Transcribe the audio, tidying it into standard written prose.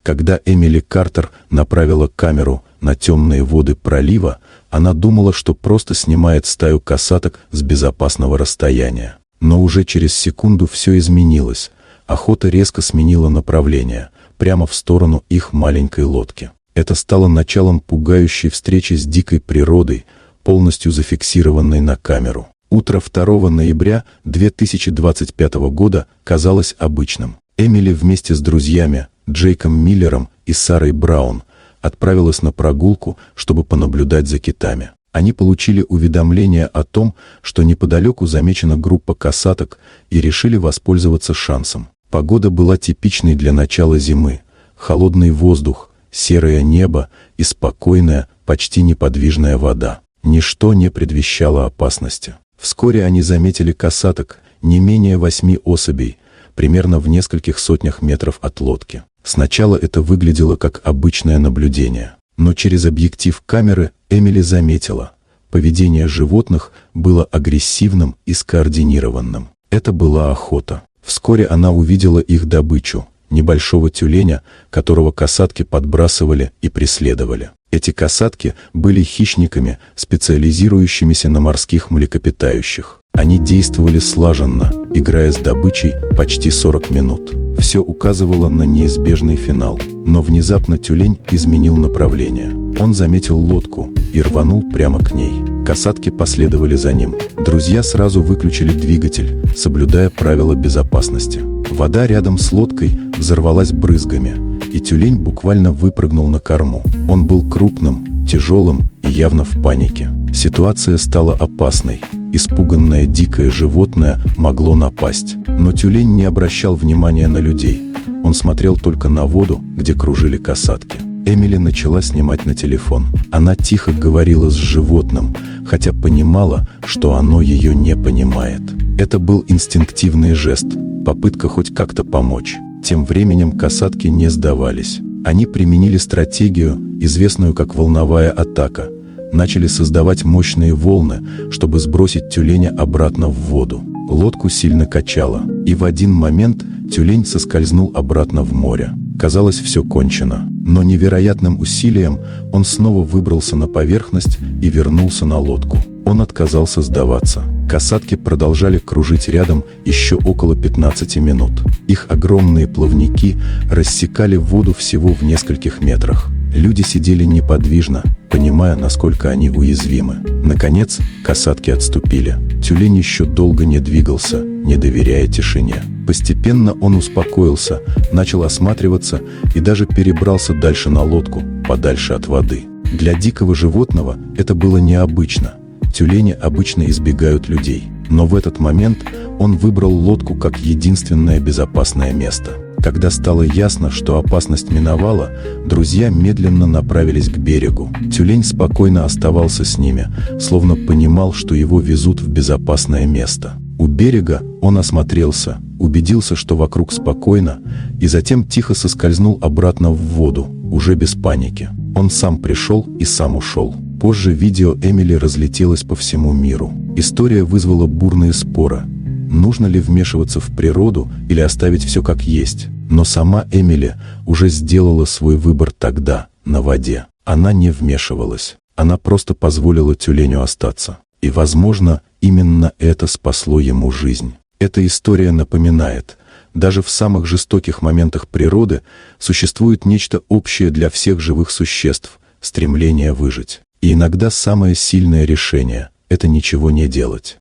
Когда Эмили Картер направила камеру на темные воды пролива, она думала, что просто снимает стаю касаток с безопасного расстояния. Но уже через секунду все изменилось. Охота резко сменила направление, прямо в сторону их маленькой лодки. Это стало началом пугающей встречи с дикой природой, полностью зафиксированной на камеру. Утро 2 ноября 2025 года казалось обычным. Эмили вместе с друзьями Джейком Миллером и Сарой Браун отправилась на прогулку, чтобы понаблюдать за китами. Они получили уведомление о том, что неподалеку замечена группа касаток, и решили воспользоваться шансом. Погода была типичной для начала зимы. Холодный воздух, серое небо и спокойная, почти неподвижная вода. Ничто не предвещало опасности. Вскоре они заметили касаток, не менее 8 особей, примерно в нескольких сотнях метров от лодки. Сначала это выглядело как обычное наблюдение, но через объектив камеры Эмили заметила, поведение животных было агрессивным и скоординированным. Это была охота. Вскоре она увидела их добычу, небольшого тюленя, которого касатки подбрасывали и преследовали. Эти касатки были хищниками, специализирующимися на морских млекопитающих. Они действовали слаженно, играя с добычей почти 40 минут. Все указывало на неизбежный финал. Но внезапно тюлень изменил направление. Он заметил лодку и рванул прямо к ней. Касатки последовали за ним. Друзья сразу выключили двигатель, соблюдая правила безопасности. Вода рядом с лодкой взорвалась брызгами, и тюлень буквально выпрыгнул на корму. Он был крупным, тяжелым и явно в панике. Ситуация стала опасной. Испуганное дикое животное могло напасть. Но тюлень не обращал внимания на людей. Он смотрел только на воду, где кружили касатки. Эмили начала снимать на телефон. Она тихо говорила с животным, хотя понимала, что оно ее не понимает. Это был инстинктивный жест, попытка хоть как-то помочь. Тем временем касатки не сдавались. Они применили стратегию, известную как волновая атака. Начали создавать мощные волны, чтобы сбросить тюленя обратно в воду. Лодку сильно качало, и в один момент тюлень соскользнул обратно в море. Казалось, все кончено, но невероятным усилием он снова выбрался на поверхность и вернулся на лодку. Он отказался сдаваться. Касатки продолжали кружить рядом еще около 15 минут. Их огромные плавники рассекали воду всего в нескольких метрах. Люди сидели неподвижно, понимая, насколько они уязвимы. Наконец, касатки отступили. Тюлень еще долго не двигался, не доверяя тишине. Постепенно он успокоился, начал осматриваться и даже перебрался дальше на лодку, подальше от воды. Для дикого животного это было необычно. Тюлени обычно избегают людей. Но в этот момент он выбрал лодку как единственное безопасное место. Когда стало ясно, что опасность миновала, друзья медленно направились к берегу. Тюлень спокойно оставался с ними, словно понимал, что его везут в безопасное место. У берега он осмотрелся, убедился, что вокруг спокойно, и затем тихо соскользнул обратно в воду, уже без паники. Он сам пришел и сам ушел. Позже видео Эмили разлетелось по всему миру. История вызвала бурные споры. Нужно ли вмешиваться в природу или оставить все как есть? Но сама Эмили уже сделала свой выбор тогда, на воде. Она не вмешивалась. Она просто позволила тюленю остаться. И, возможно, именно это спасло ему жизнь. Эта история напоминает, даже в самых жестоких моментах природы существует нечто общее для всех живых существ – стремление выжить. И иногда самое сильное решение – это ничего не делать.